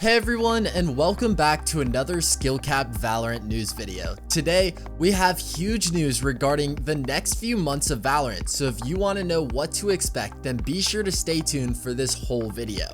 Hey everyone, and welcome back to another SkillCapped Valorant news video. Today, we have huge news regarding the next few months of Valorant, so if you want to know what to expect, then be sure to stay tuned for this whole video.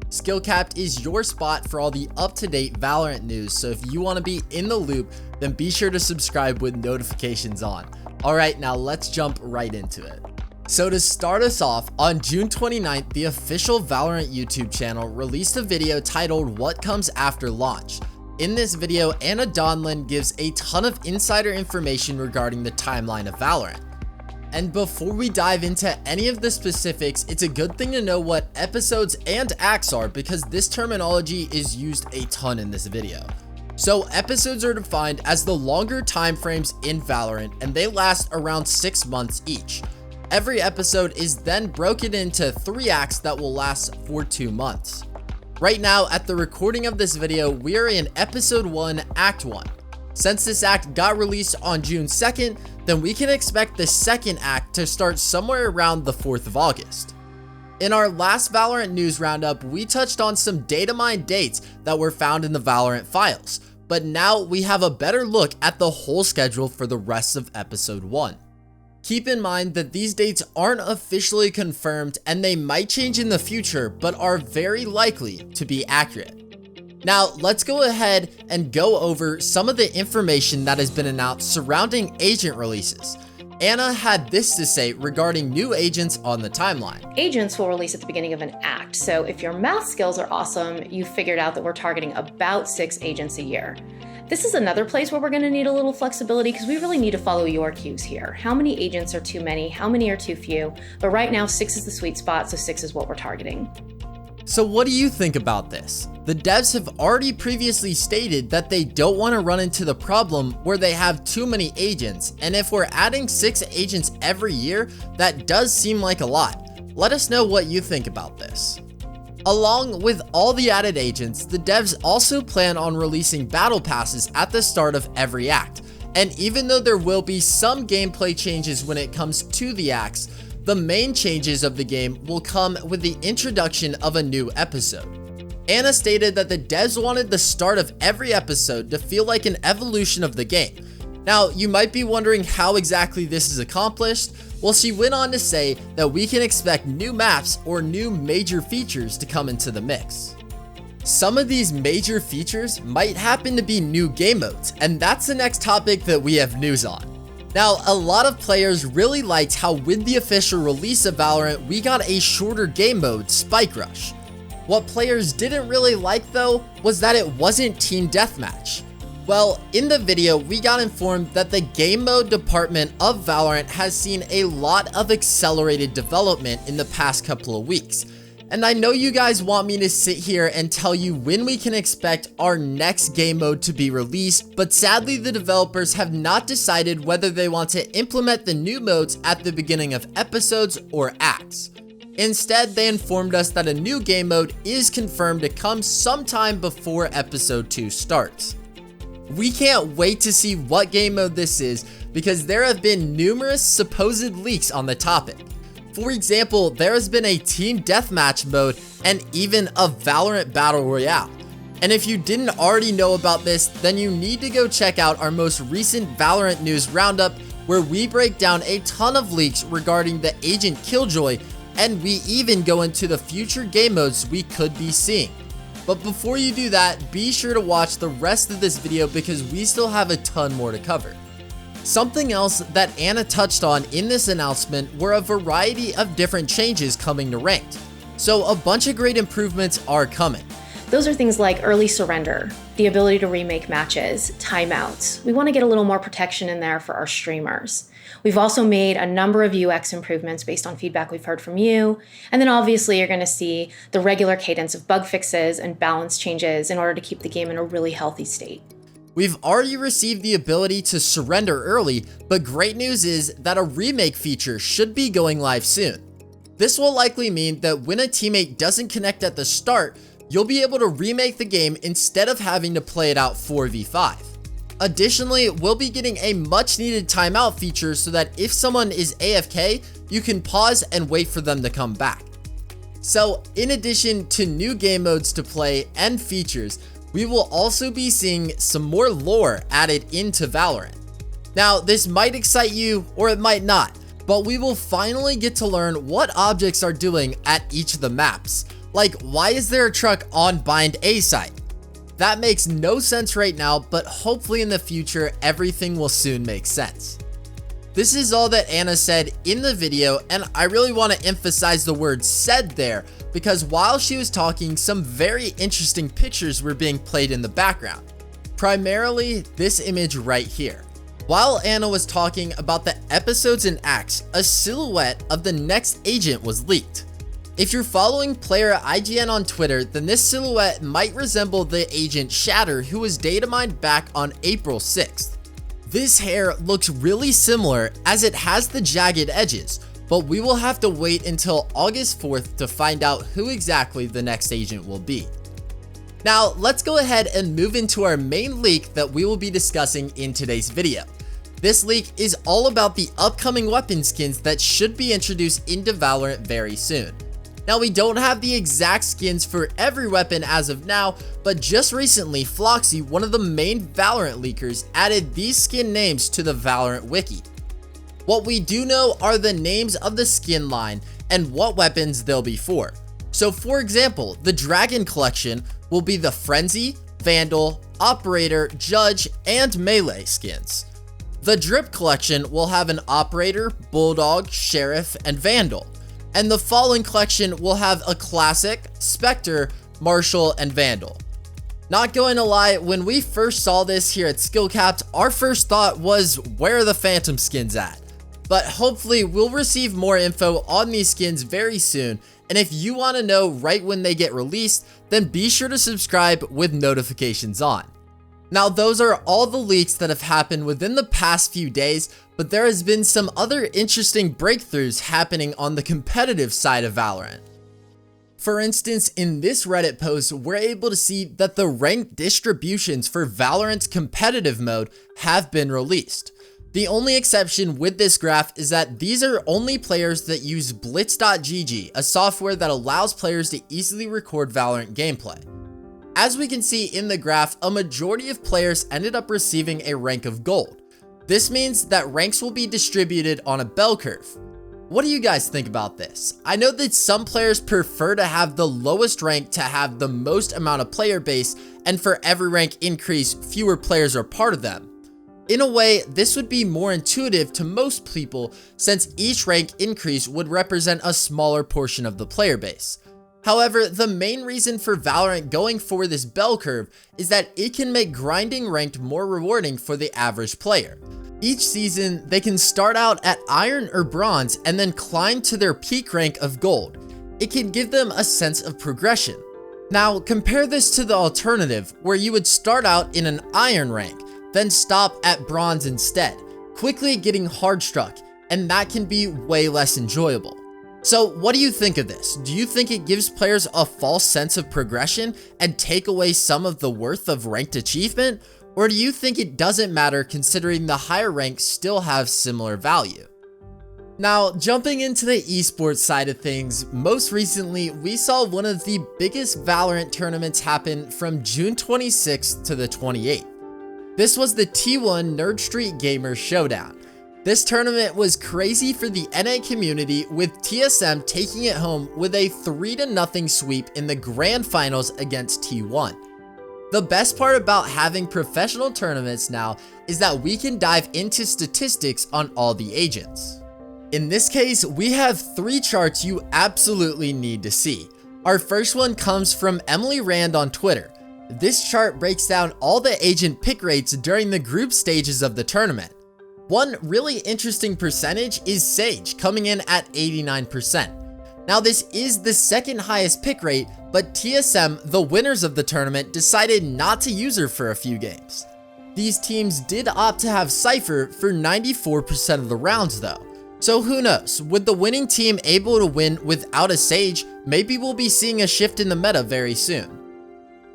SkillCapped is your spot for all the up-to-date Valorant news, so if you want to be in the loop, then be sure to subscribe with notifications on. Alright, now let's jump right into it. So to start us off, on June 29th, the official Valorant YouTube channel released a video titled What Comes After Launch. In this video, Anna Donlin gives a ton of insider information regarding the timeline of Valorant. And before we dive into any of the specifics, it's a good thing to know what episodes and acts are because this terminology is used a ton in this video. So episodes are defined as the longer time frames in Valorant, and they last around 6 months each. Every episode is then broken into 3 acts that will last for 2 months. Right now, at the recording of this video, we are in episode 1, act 1. Since this act got released on June 2nd, then we can expect the second act to start somewhere around the 4th of August. In our last Valorant news roundup, we touched on some data mine dates that were found in the Valorant files, but now we have a better look at the whole schedule for the rest of episode 1. Keep in mind that these dates aren't officially confirmed and they might change in the future, but are very likely to be accurate. Now, let's go ahead and go over some of the information that has been announced surrounding agent releases. Anna had this to say regarding new agents on the timeline. Agents will release at the beginning of an act, so if your math skills are awesome, you figured out that we're targeting about 6 agents a year. This is another place where we're going to need a little flexibility because we really need to follow your cues here. How many agents are too many? How many are too few? But right now, 6 is the sweet spot, so 6 is what we're targeting. So what do you think about this? The devs have already previously stated that they don't want to run into the problem where they have too many agents, and if we're adding 6 agents every year, that does seem like a lot. Let us know what you think about this. Along with all the added agents, the devs also plan on releasing battle passes at the start of every act, and even though there will be some gameplay changes when it comes to the acts, the main changes of the game will come with the introduction of a new episode. Anna stated that the devs wanted the start of every episode to feel like an evolution of the game. Now, you might be wondering how exactly this is accomplished. Well, she went on to say that we can expect new maps or new major features to come into the mix. Some of these major features might happen to be new game modes, and that's the next topic that we have news on. Now, a lot of players really liked how with the official release of Valorant, we got a shorter game mode, Spike Rush. What players didn't really like though, was that it wasn't team deathmatch. Well, in the video, we got informed that the game mode department of Valorant has seen a lot of accelerated development in the past couple of weeks. And I know you guys want me to sit here and tell you when we can expect our next game mode to be released, but sadly the developers have not decided whether they want to implement the new modes at the beginning of episodes or acts. Instead, they informed us that a new game mode is confirmed to come sometime before episode 2 starts. We can't wait to see what game mode this is because there have been numerous supposed leaks on the topic. For example, there has been a team deathmatch mode and even a Valorant Battle Royale. And if you didn't already know about this, then you need to go check out our most recent Valorant news roundup where we break down a ton of leaks regarding the agent Killjoy, and we even go into the future game modes we could be seeing. But before you do that, be sure to watch the rest of this video because we still have a ton more to cover. Something else that Anna touched on in this announcement were a variety of different changes coming to ranked. So a bunch of great improvements are coming. Those are things like early surrender, the ability to remake matches, timeouts. We want to get a little more protection in there for our streamers. We've also made a number of UX improvements based on feedback we've heard from you. And then obviously you're going to see the regular cadence of bug fixes and balance changes in order to keep the game in a really healthy state. We've already received the ability to surrender early, but great news is that a remake feature should be going live soon. This will likely mean that when a teammate doesn't connect at the start, you'll be able to remake the game instead of having to play it out 4v5. Additionally, we'll be getting a much needed timeout feature so that if someone is AFK, you can pause and wait for them to come back. So in addition to new game modes to play and features, we will also be seeing some more lore added into Valorant. Now, this might excite you or it might not, but we will finally get to learn what objects are doing at each of the maps. Like, why is there a truck on Bind A site? That makes no sense right now, but hopefully in the future, everything will soon make sense. This is all that Anna said in the video, and I really want to emphasize the word said there, because while she was talking, some very interesting pictures were being played in the background. Primarily, this image right here. While Anna was talking about the episodes and acts, a silhouette of the next agent was leaked. If you're following player IGN on Twitter, then this silhouette might resemble the agent Shatter, who was data mined back on April 6th. This hair looks really similar as it has the jagged edges, but we will have to wait until August 4th to find out who exactly the next agent will be. Now, let's go ahead and move into our main leak that we will be discussing in today's video. This leak is all about the upcoming weapon skins that should be introduced into Valorant very soon. Now, we don't have the exact skins for every weapon as of now, but just recently, Floxy, one of the main Valorant leakers, added these skin names to the Valorant wiki. What we do know are the names of the skin line and what weapons they'll be for. So for example, the Dragon Collection will be the Frenzy, Vandal, Operator, Judge, and Melee skins. The Drip Collection will have an Operator, Bulldog, Sheriff, and Vandal. And the Fallen Collection will have a Classic, Spectre, Marshal, and Vandal. Not going to lie, when we first saw this here at SkillCapped, our first thought was, where are the Phantom skins at? But hopefully we'll receive more info on these skins very soon, and if you want to know right when they get released, then be sure to subscribe with notifications on. Now, those are all the leaks that have happened within the past few days, but there has been some other interesting breakthroughs happening on the competitive side of Valorant. For instance, in this Reddit post, we're able to see that the ranked distributions for Valorant's competitive mode have been released. The only exception with this graph is that these are only players that use Blitz.gg, a software that allows players to easily record Valorant gameplay. As we can see in the graph, a majority of players ended up receiving a rank of gold. This means that ranks will be distributed on a bell curve. What do you guys think about this? I know that some players prefer to have the lowest rank to have the most amount of player base, and for every rank increase, fewer players are part of them. In a way, this would be more intuitive to most people since each rank increase would represent a smaller portion of the player base. However, the main reason for Valorant going for this bell curve is that it can make grinding ranked more rewarding for the average player. Each season, they can start out at Iron or Bronze and then climb to their peak rank of Gold. It can give them a sense of progression. Now, compare this to the alternative, where you would start out in an Iron rank, then stop at Bronze instead, quickly getting hard struck, and that can be way less enjoyable. So what do you think of this? Do you think it gives players a false sense of progression and take away some of the worth of ranked achievement? Or do you think it doesn't matter considering the higher ranks still have similar value? Now, jumping into the esports side of things, most recently we saw one of the biggest Valorant tournaments happen from June 26th to the 28th. This was the T1 Nerd Street Gamers Showdown. This tournament was crazy for the NA community, with TSM taking it home with a 3-0 sweep in the grand finals against T1. The best part about having professional tournaments now is that we can dive into statistics on all the agents. In this case, we have 3 charts you absolutely need to see. Our first one comes from Emily Rand on Twitter. This chart breaks down all the agent pick rates during the group stages of the tournament. One really interesting percentage is Sage, coming in at 89%. Now, this is the second highest pick rate, but TSM, the winners of the tournament, decided not to use her for a few games. These teams did opt to have Cypher for 94% of the rounds though. So who knows, with the winning team able to win without a Sage, maybe we'll be seeing a shift in the meta very soon.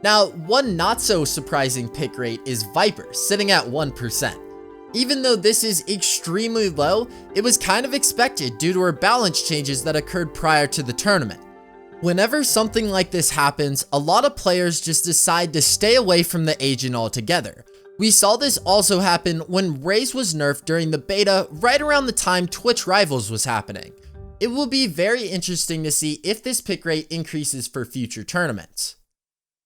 Now, one not so surprising pick rate is Viper, sitting at 1%. Even though this is extremely low, it was kind of expected due to her balance changes that occurred prior to the tournament. Whenever something like this happens, a lot of players just decide to stay away from the agent altogether. We saw this also happen when Raze was nerfed during the beta right around the time Twitch Rivals was happening. It will be very interesting to see if this pick rate increases for future tournaments.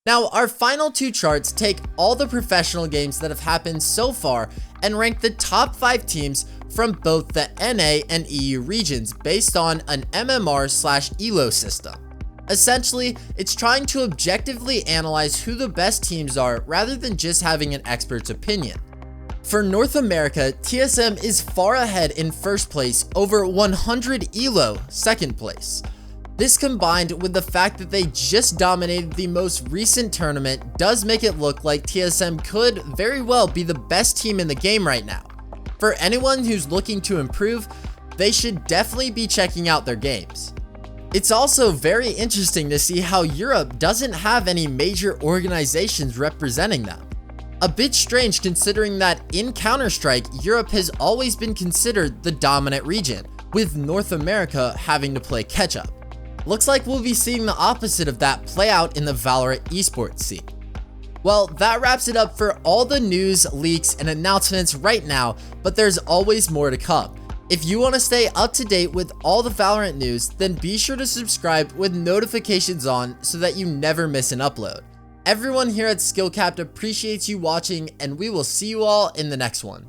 Now, our final two charts take all the professional games that have happened so far and rank the top 5 teams from both the NA and EU regions based on an MMR/ELO system. Essentially, it's trying to objectively analyze who the best teams are rather than just having an expert's opinion. For North America, TSM is far ahead in first place over 100 ELO second place. This combined with the fact that they just dominated the most recent tournament does make it look like TSM could very well be the best team in the game right now. For anyone who's looking to improve, they should definitely be checking out their games. It's also very interesting to see how Europe doesn't have any major organizations representing them. A bit strange considering that in Counter-Strike, Europe has always been considered the dominant region, with North America having to play catch-up. Looks like we'll be seeing the opposite of that play out in the Valorant Esports scene. Well, that wraps it up for all the news, leaks, and announcements right now, but there's always more to come. If you want to stay up to date with all the Valorant news, then be sure to subscribe with notifications on so that you never miss an upload. Everyone here at SkillCapped appreciates you watching, and we will see you all in the next one.